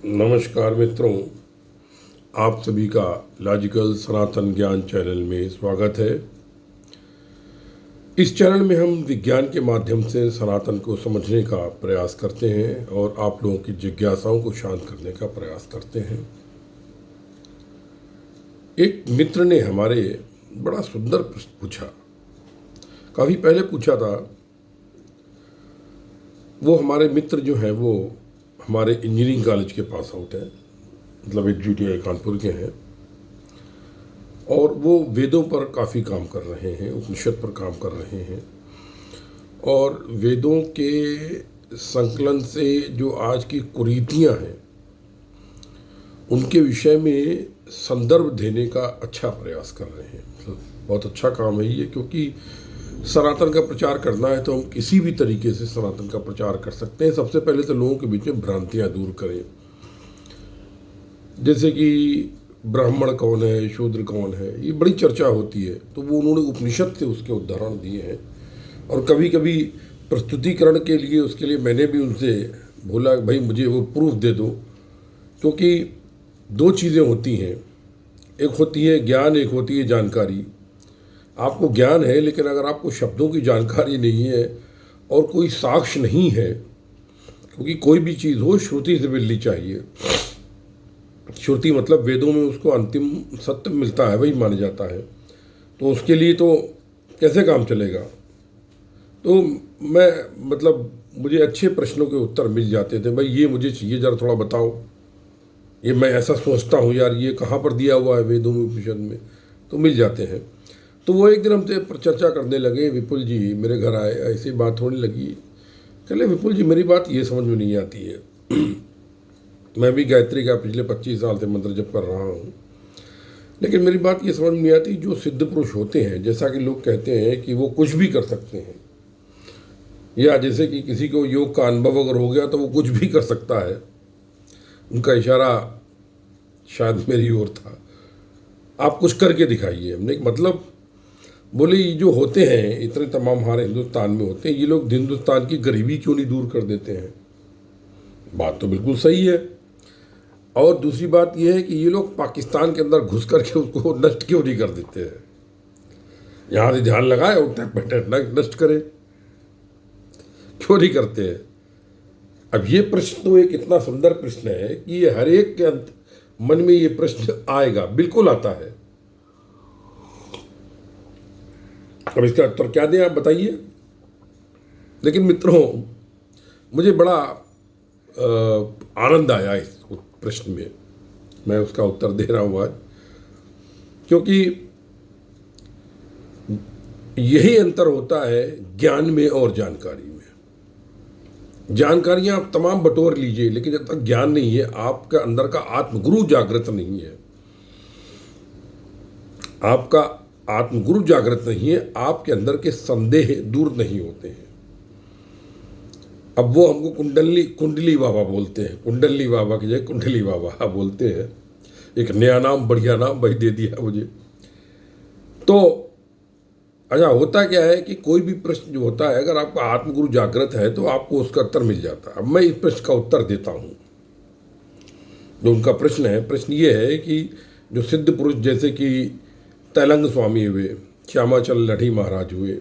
नमस्कार मित्रों, आप सभी का लॉजिकल सनातन ज्ञान चैनल में स्वागत है। इस चैनल में हम विज्ञान के माध्यम से सनातन को समझने का प्रयास करते हैं और आप लोगों की जिज्ञासाओं को शांत करने का प्रयास करते हैं। एक मित्र ने हमारे बड़ा सुंदर प्रश्न पूछा, काफ़ी पहले पूछा था। वो हमारे मित्र जो हैं वो हमारे इंजीनियरिंग कॉलेज के पास आउट है, मतलब HGTI कानपुर के हैं, और वो वेदों पर काफ़ी काम कर रहे हैं, उपनिषद पर काम कर रहे हैं। और वेदों के संकलन से जो आज की कुरीतियाँ हैं उनके विषय में संदर्भ देने का अच्छा प्रयास कर रहे हैं। मतलब बहुत अच्छा काम है ये, क्योंकि सनातन का प्रचार करना है तो हम किसी भी तरीके से सनातन का प्रचार कर सकते हैं। सबसे पहले तो लोगों के बीच में भ्रांतियाँ दूर करें, जैसे कि ब्राह्मण कौन है, शूद्र कौन है, ये बड़ी चर्चा होती है। तो वो उन्होंने उपनिषद से उसके उदाहरण दिए हैं, और कभी कभी प्रस्तुतिकरण के लिए उसके लिए मैंने भी उनसे बोला भाई मुझे वो प्रूफ दे दो, क्योंकि दो चीज़ें होती हैं, एक होती है ज्ञान, एक होती है जानकारी। आपको ज्ञान है, लेकिन अगर आपको शब्दों की जानकारी नहीं है और कोई साक्ष्य नहीं है, क्योंकि कोई भी चीज़ हो श्रुति से मिलनी चाहिए। श्रुति मतलब वेदों में उसको अंतिम सत्य मिलता है, वही माना जाता है। तो उसके लिए तो कैसे काम चलेगा। तो मैं मतलब मुझे अच्छे प्रश्नों के उत्तर मिल जाते थे, भाई ये मुझे चाहिए, ज़रा थोड़ा बताओ, ये मैं ऐसा सोचता हूँ यार, ये कहाँ पर दिया हुआ है वेदों में, उपनिषद में, तो मिल जाते हैं। तो वो एक दिन हमसे चर्चा करने लगे, विपुल जी मेरे घर आए, ऐसी बात होने लगी। कहले विपुल जी मेरी बात ये समझ में नहीं आती है मैं भी गायत्री का पिछले 25 साल से मंत्र जप कर रहा हूँ, लेकिन मेरी बात ये समझ में नहीं आती, जो सिद्ध पुरुष होते हैं, जैसा कि लोग कहते हैं कि वो कुछ भी कर सकते हैं, या जैसे कि किसी को योग का अनुभव अगर हो गया तो वो कुछ भी कर सकता है, उनका इशारा शायद मेरी ओर था, आप कुछ करके दिखाइए। हमने मतलब बोले ये जो होते हैं इतने तमाम हमारे हिंदुस्तान में होते हैं, ये लोग हिंदुस्तान की गरीबी क्यों नहीं दूर कर देते हैं। बात तो बिल्कुल सही है। और दूसरी बात यह है कि ये लोग पाकिस्तान के अंदर घुस करके उसको नष्ट क्यों नहीं कर देते हैं। यहाँ से ध्यान लगाए और नष्ट करें, क्यों नहीं करते हैं। अब ये प्रश्न तो एक इतना सुंदर प्रश्न है कि ये हर एक के मन में ये प्रश्न आएगा, बिल्कुल आता है। अब इसका उत्तर क्या दें आप बताइए। लेकिन मित्रों मुझे बड़ा आनंद आया इस प्रश्न में, मैं उसका उत्तर दे रहा हूँ आज, क्योंकि यही अंतर होता है ज्ञान में और जानकारी में। जानकारियाँ आप तमाम बटोर लीजिए, लेकिन जब तक ज्ञान नहीं है, आपका अंदर का आत्मगुरु जागृत नहीं है, आपका आत्मगुरु जागृत नहीं है, आपके अंदर के संदेह दूर नहीं होते हैं। अब वो हमको कुंडली बाबा बोलते हैं, कुंडली बाबा की जगह कुंडली बाबा बोलते हैं, एक नया नाम, बढ़िया नाम भाई दे दिया मुझे। तो अच्छा होता क्या है कि कोई भी प्रश्न जो होता है, अगर आपका आत्मगुरु जागृत है तो आपको उसका उत्तर मिल जाता है। अब मैं इस प्रश्न का उत्तर देता हूँ। जो उनका प्रश्न है, प्रश्न ये है कि जो सिद्ध पुरुष जैसे कि तैलंग स्वामी हुए, श्यामाचल लठी महाराज हुए,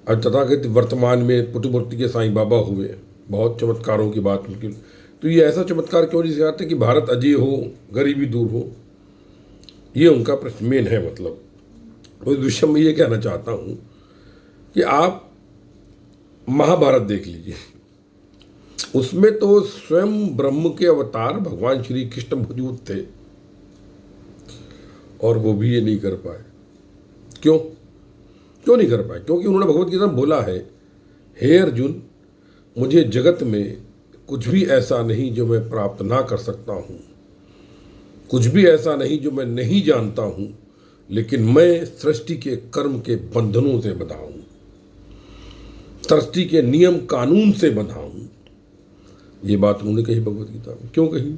और तथाकथित वर्तमान में पुटुपुर्ति के साईं बाबा हुए, बहुत चमत्कारों की बात उनकी। तो ये ऐसा चमत्कार क्यों नहीं सिखाते कि भारत अजय हो, गरीबी दूर हो। ये उनका प्रश्न मेन है। मतलब उस विषय में ये कहना चाहता हूँ कि आप महाभारत देख लीजिए, उसमें तो स्वयं ब्रह्म के अवतार भगवान श्री कृष्ण मौजूद थे, और वो भी ये नहीं कर पाए। क्यों नहीं कर पाए? क्योंकि उन्होंने भगवत गीता में बोला है, हे अर्जुन मुझे जगत में कुछ भी ऐसा नहीं जो मैं प्राप्त ना कर सकता हूँ, कुछ भी ऐसा नहीं जो मैं नहीं जानता हूँ, लेकिन मैं सृष्टि के कर्म के बंधनों से बंधा हूँ, सृष्टि के नियम कानून से बंधा हूँ। ये बात उन्होंने कही भगवत गीता में। क्यों कही?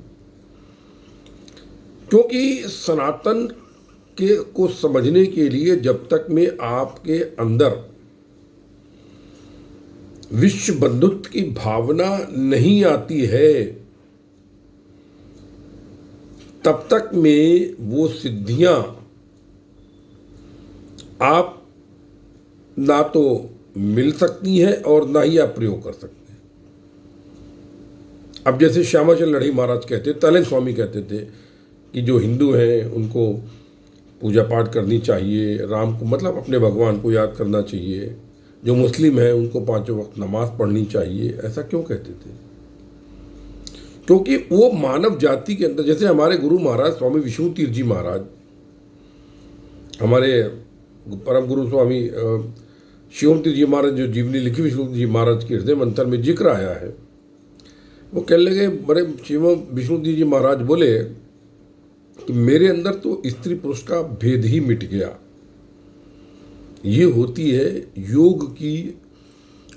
क्योंकि सनातन के को समझने के लिए जब तक में आपके अंदर विश्व बंधुत्व की भावना नहीं आती है, तब तक में वो सिद्धियां आप ना तो मिल सकती हैं और ना ही आप प्रयोग कर सकते हैं। अब जैसे श्यामाचल लड़ई महाराज कहते, तलेन स्वामी कहते थे कि जो हिंदू हैं उनको पूजा पाठ करनी चाहिए, राम को मतलब अपने भगवान को याद करना चाहिए, जो मुस्लिम हैं उनको 5 वक्त नमाज पढ़नी चाहिए। ऐसा क्यों कहते थे? क्योंकि वो मानव जाति के अंदर, जैसे हमारे गुरु महाराज स्वामी विष्णु तीर्थ जी महाराज, हमारे परम गुरु स्वामी शिवम तीर्थ जी महाराज जो जीवनी लिखी विष्णु जी महाराज के हृदय मंथन में जिक्र आया है, वो कहने लगे, बड़े शिवम विष्णु तीर्थ जी महाराज बोले कि मेरे अंदर तो स्त्री पुरुष का भेद ही मिट गया। ये होती है योग की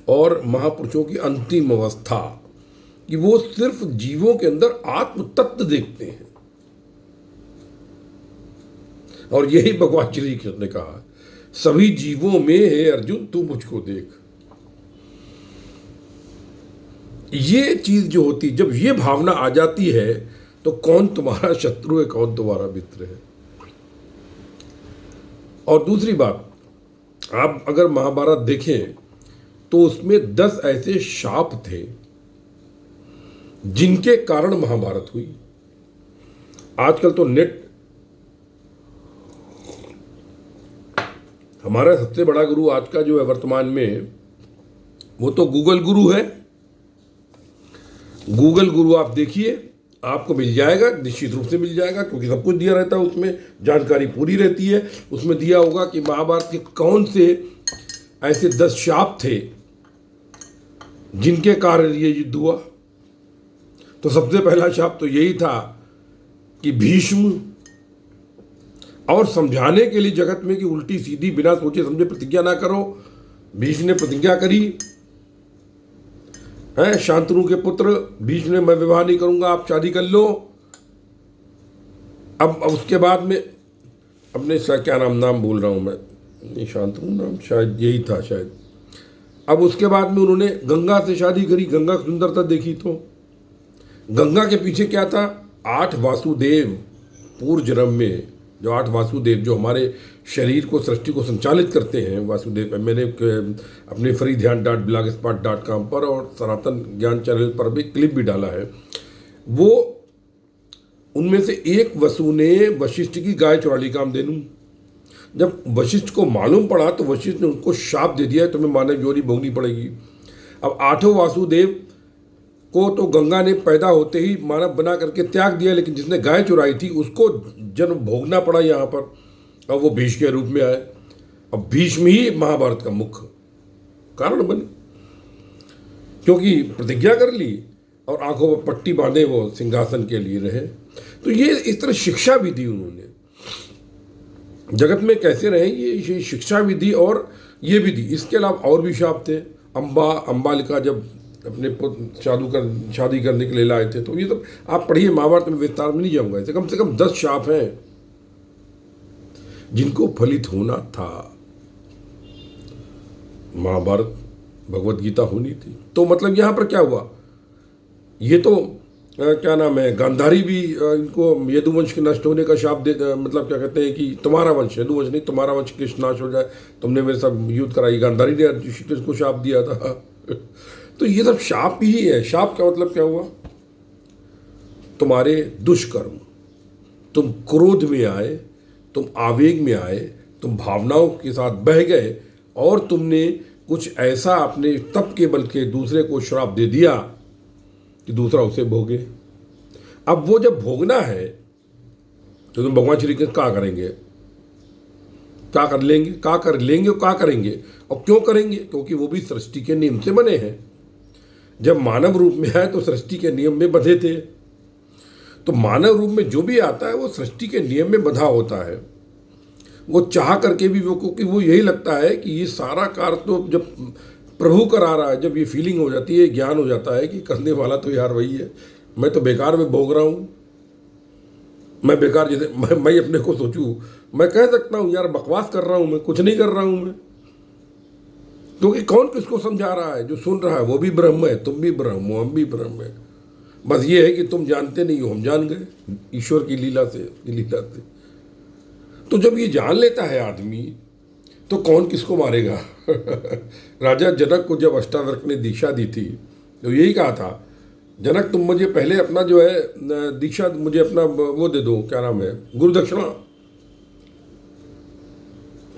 और महापुरुषों की अंतिम अवस्था कि वो सिर्फ जीवों के अंदर आत्म तत्व देखते हैं। और यही भगवान श्री कृष्ण ने कहा, सभी जीवों में है अर्जुन तू मुझको देख। ये चीज जो होती, जब ये भावना आ जाती है तो कौन तुम्हारा शत्रु है, कौन तुम्हारा मित्र है। और दूसरी बात, आप अगर महाभारत देखें तो उसमें 10 ऐसे शाप थे जिनके कारण महाभारत हुई। आजकल तो नेट, हमारा सबसे बड़ा गुरु आज का जो है वर्तमान में, वो तो गूगल गुरु है। गूगल गुरु आप देखिए, आपको मिल जाएगा, निश्चित रूप से मिल जाएगा, क्योंकि सब कुछ दिया रहता है, उसमें जानकारी पूरी रहती है। उसमें दिया होगा कि महाभारत के कौन से ऐसे 10 शाप थे जिनके कारण ये युद्ध हुआ। तो सबसे पहला शाप तो यही था कि भीष्म, और समझाने के लिए जगत में कि उल्टी सीधी बिना सोचे समझे प्रतिज्ञा ना करो, भीष्म ने प्रतिज्ञा करी है, शांतनु के पुत्र भीष्म ने, मैं विवाह नहीं करूंगा, आप शादी कर लो। अब उसके बाद में अपने क्या नाम बोल रहा हूं मैं, नहीं शांतनु नाम शायद यही था शायद। अब उसके बाद में उन्होंने गंगा से शादी करी, गंगा की सुंदरता देखी तो गंगा के पीछे क्या था, 8 वासुदेव पूर्व जन्म में, जो 8 वासुदेव जो हमारे शरीर को, सृष्टि को संचालित करते हैं वासुदेव। मैंने अपने freedhyan.blogspot.com पर और सनातन ज्ञान चैनल पर भी क्लिप भी डाला है। वो उनमें से एक वसु ने वशिष्ठ की गाय चुरा ली, कामधेनु। जब वशिष्ठ को मालूम पड़ा तो वशिष्ठ ने उनको शाप दे दिया, तुम्हें मानव योनि भोगनी पड़ेगी। अब 8 वासुदेव को तो गंगा ने पैदा होते ही मानव बना करके त्याग दिया, लेकिन जिसने गाय चुराई थी उसको जन्म भोगना पड़ा यहाँ पर। अब वो भीष्म के रूप में आए। अब भीष्म ही महाभारत का मुख्य कारण बने, क्योंकि प्रतिज्ञा कर ली और आंखों पर पट्टी बांधे वो सिंहासन के लिए रहे। तो ये इस तरह शिक्षा भी दी उन्होंने, जगत में कैसे रहे ये शिक्षा भी दी और ये भी दी। इसके अलावा और भी शाप थे। अंबालिका जब अपने शादी करने के लिए लाए थे, तो ये सब आप पढ़िए, महाभारत में विस्तार में नहीं जाऊंगा। ऐसे कम से कम 10 शाप हैं जिनको फलित होना था। महाभारत भगवत गीता होनी थी। तो मतलब यहां पर क्या हुआ, ये तो क्या नाम है, गांधारी भी इनको यदुवंश के नष्ट होने का शाप दे, मतलब क्या कहते हैं कि तुम्हारा वंश, यदुवंश नहीं तुम्हारा वंश कृष्ण नाश हो जाए, तुमने मेरे साथ युद्ध कराई। गांधारी ने ऋषिकेश को शाप दिया था। तो ये सब शाप ही है। शाप का मतलब क्या हुआ, तुम्हारे दुष्कर्म, तुम क्रोध में आए, तुम आवेग में आए, तुम भावनाओं के साथ बह गए और तुमने कुछ ऐसा अपने तप के बल के दूसरे को श्राप दे दिया कि दूसरा उसे भोगे। अब वो जब भोगना है तो तुम भगवान श्री कृष्ण क्या करेंगे, क्या कर लेंगे, क्या कर लेंगे और क्या करेंगे और क्यों करेंगे, क्योंकि वो भी सृष्टि के नियम से बने हैं। जब मानव रूप में आए तो सृष्टि के नियम में बंधे थे। तो मानव रूप में जो भी आता है वो सृष्टि के नियम में बंधा होता है। वो चाह करके भी वो, क्योंकि वो यही लगता है कि ये सारा कार्य तो जब प्रभु करा रहा है, जब ये फीलिंग हो जाती है, ज्ञान हो जाता है कि करने वाला तो यार वही है, मैं तो बेकार में भोग रहा हूँ। मैं बेकार, जैसे मैं अपने को सोचूं, मैं कह सकता हूँ यार बकवास कर रहा हूँ, मैं कुछ नहीं कर रहा हूँ मैं, क्योंकि कौन किसको समझा रहा है, जो सुन रहा है वो भी ब्रह्म है, तुम भी ब्रह्म हो, हम भी ब्रह्म है। बस ये है कि तुम जानते नहीं हो, हम जान गए ईश्वर की लीला से। तो जब ये जान लेता है आदमी तो कौन किसको मारेगा। राजा जनक को जब अष्टावक्र ने दीक्षा दी थी तो यही कहा था, जनक तुम मुझे पहले अपना जो है दीक्षा, मुझे अपना वो दे दो, क्या नाम है, गुरु दक्षिणा।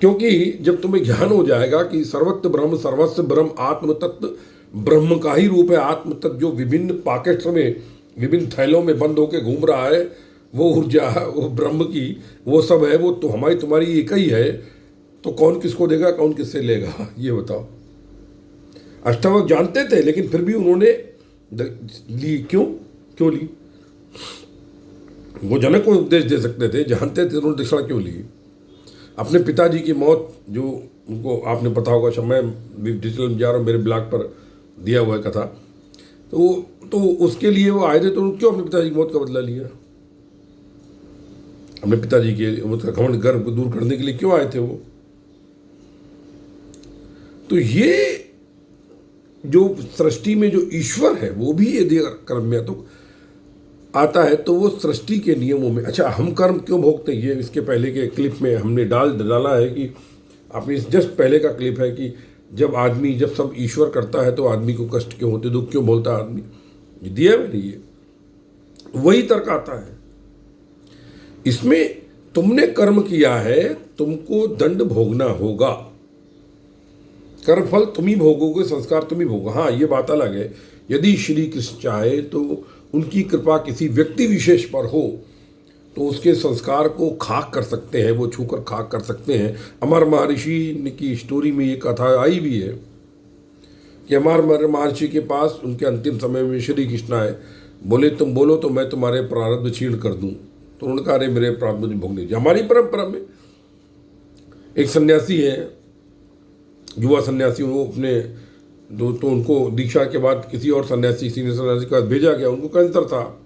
क्योंकि जब तुम्हें ज्ञान हो जाएगा कि सर्वत्र ब्रह्म सर्वस्व ब्रह्म आत्म तत्व ब्रह्म का ही रूप है, आत्म तत्व जो विभिन्न पॉकेट्स में विभिन्न थैलों में बंद होकर घूम रहा है, वो ऊर्जा वो ब्रह्म की वो सब है, वो तो हमारी तुम्हारी एक ही है, तो कौन किसको देगा, कौन किससे लेगा, ये बताओ। अष्टावक्र जानते थे लेकिन फिर भी उन्होंने ली। क्यों ली? वो जनक को उपदेश दे सकते थे, जानते थे, उन्होंने दक्षिणा क्यों ली? अपने पिताजी की मौत जो उनको आपने पता होगा, सब मैं डिजिटल में जा रहा हूँ, मेरे ब्लॉग पर दिया हुआ है कथा, तो उसके लिए वो आए थे, तो क्यों अपने पिताजी की मौत का बदला लिया? अपने पिताजी के उसका घमंड गर्व को दूर करने के लिए क्यों आए थे वो? तो ये जो सृष्टि में जो ईश्वर है वो भी यदि कर्म में तो आता है तो वो सृष्टि के नियमों में। अच्छा, हम कर्म क्यों भोगते हैं, ये इसके पहले के क्लिप में हमने डाला है कि आपने जस्ट पहले का क्लिप है कि जब सब ईश्वर करता है तो आदमी को कष्ट क्यों होते, दुख क्यों बोलता है आदमी, ये दिया मैंने, ये वही तर्क आता है इसमें। तुमने कर्म किया है, तुमको दंड भोगना होगा, कर्म फल तुम ही भोगोगे, संस्कार तुम ही भोगोगे। हाँ, ये बात अलग है, यदि श्री कृष्ण चाहे तो उनकी कृपा किसी व्यक्ति विशेष पर हो तो उसके संस्कार को खाक कर सकते हैं, वो छूकर खाक कर सकते हैं। अमर महर्षि की स्टोरी में ये कथा आई भी है कि अमर महर्षि के पास उनके अंतिम समय में श्री कृष्ण आए, बोले तुम बोलो तो मैं तुम्हारे प्रारब्ध छीण कर दूं। तो उन्होंने कहा, अरे मेरे प्रारब्ध मुझे भोगने दीजिए। हमारी परंपरा में एक सन्यासी है, युवा सन्यासी, वो अपने तो उनको दीक्षा के बाद किसी और सन्यासी, सीनियर सन्यासी के पास भेजा गया, उनको कैंसर था।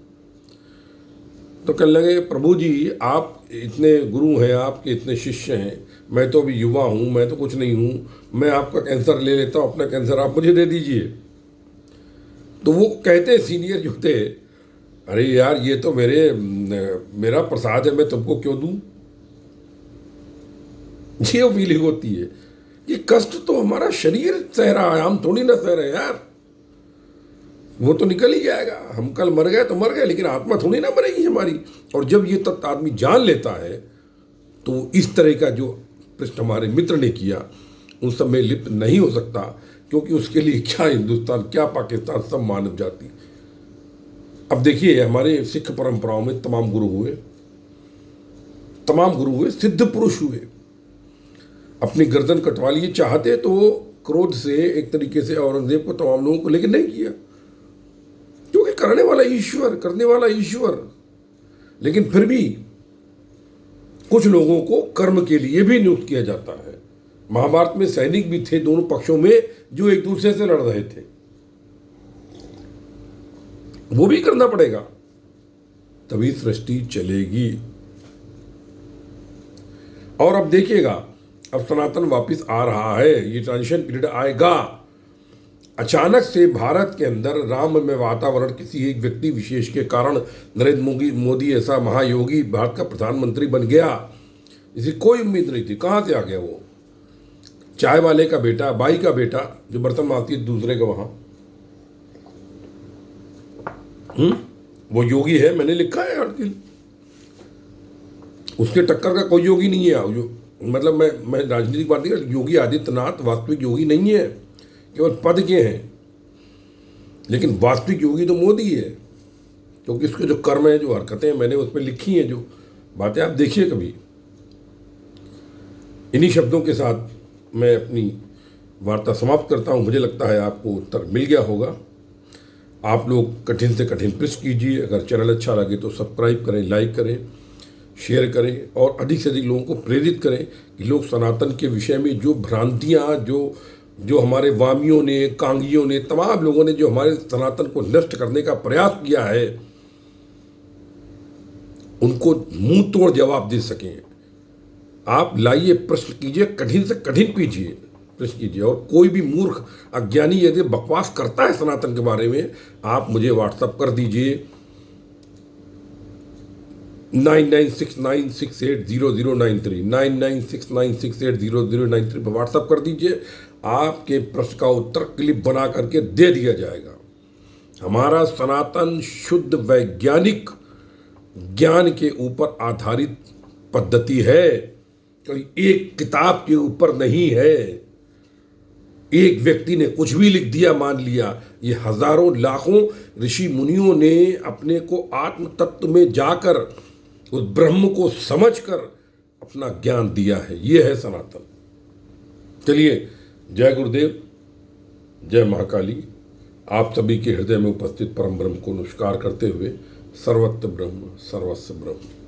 तो कहने लगे, प्रभु जी आप इतने गुरु हैं, आपके इतने शिष्य हैं, मैं तो अभी युवा हूँ, मैं तो कुछ नहीं हूँ, मैं आपका कैंसर ले लेता हूँ, अपना कैंसर आप मुझे दे दीजिए। तो वो कहते सीनियर जो थे, अरे यार ये तो मेरा प्रसाद है, मैं तुमको क्यों दूँ। ये फीलिंग होती है, ये कष्ट तो हमारा शरीर सह रहा है, हम थोड़ी ना सह रहे यार, वो तो निकल ही जाएगा, हम कल मर गए तो मर गए, लेकिन आत्मा थोड़ी ना मरेगी हमारी। और जब ये तत्व आदमी जान लेता है तो इस तरह का जो प्रश्न हमारे मित्र ने किया उन सब में लिप्त नहीं हो सकता, क्योंकि उसके लिए क्या हिंदुस्तान, क्या पाकिस्तान, सब मानव जाति। अब देखिए, हमारे सिख परंपराओं में तमाम गुरु हुए, सिद्ध पुरुष हुए, अपनी गर्दन कटवा लिए, चाहते तो क्रोध से एक तरीके से औरंगजेब को, तमाम लोगों को, लेकिन नहीं किया, क्योंकि करने वाला ईश्वर। लेकिन फिर भी कुछ लोगों को कर्म के लिए भी नियुक्त किया जाता है। महाभारत में सैनिक भी थे दोनों पक्षों में जो एक दूसरे से लड़ रहे थे, वो भी करना पड़ेगा, तभी सृष्टि चलेगी। और अब देखिएगा, अब सनातन वापस आ रहा है, ये ट्रांजिशन पीरियड आएगा। अचानक से भारत के अंदर राममय वातावरण किसी एक व्यक्ति विशेष के कारण नरेंद्र मोदी ऐसा महायोगी भारत का प्रधानमंत्री बन गया, इसे कोई उम्मीद नहीं थी। कहाँ से आ गया वो? चाय वाले का बेटा, बाई का बेटा, जो बर्तन मारती है दूसरे का, वहाँ वो योगी है, मैंने लिखा है आर्टिकल। उसके टक्कर का कोई योगी नहीं है। जो मतलब मैं राजनीतिक बात नहीं कर, योगी आदित्यनाथ वास्तविक योगी नहीं है, केवल पद के हैं, लेकिन वास्तविक योगी तो मोदी है, क्योंकि इसके जो कर्म है, जो हरकतें हैं, मैंने उस पर लिखी हैं, जो बातें आप देखिए कभी। इन्हीं शब्दों के साथ मैं अपनी वार्ता समाप्त करता हूँ। मुझे लगता है आपको उत्तर मिल गया होगा। आप लोग कठिन से कठिन प्रश्न कीजिए। अगर चैनल अच्छा लगे तो सब्सक्राइब करें, लाइक करें, शेयर करें, और अधिक से अधिक लोगों को प्रेरित करें कि लोग सनातन के विषय में जो भ्रांतियाँ, जो हमारे वामियों ने, कांगियों ने, तमाम लोगों ने जो हमारे सनातन को नष्ट करने का प्रयास किया है, उनको मुंह तोड़ जवाब दे सकें। आप लाइए, प्रश्न कीजिए, कठिन से कठिन कीजिए, प्रश्न कीजिए। और कोई भी मूर्ख अज्ञानी यदि बकवास करता है सनातन के बारे में, आप मुझे व्हाट्सअप कर दीजिए 9969680093 9969680093 पर व्हाट्सअप कर दीजिए। आपके प्रश्न का उत्तर क्लिप बना करके दे दिया जाएगा। हमारा सनातन शुद्ध वैज्ञानिक ज्ञान के ऊपर आधारित पद्धति है, कोई एक किताब के ऊपर नहीं है। एक व्यक्ति ने कुछ भी लिख दिया, मान लिया। ये हजारों लाखों ऋषि मुनियों ने अपने को आत्म तत्व में जाकर उस ब्रह्म को समझकर अपना ज्ञान दिया है। ये है सनातन। चलिए, जय गुरुदेव, जय महाकाली। आप सभी के हृदय में उपस्थित परम ब्रह्म को नमस्कार करते हुए, सर्वत्र ब्रह्म सर्वस्व ब्रह्म।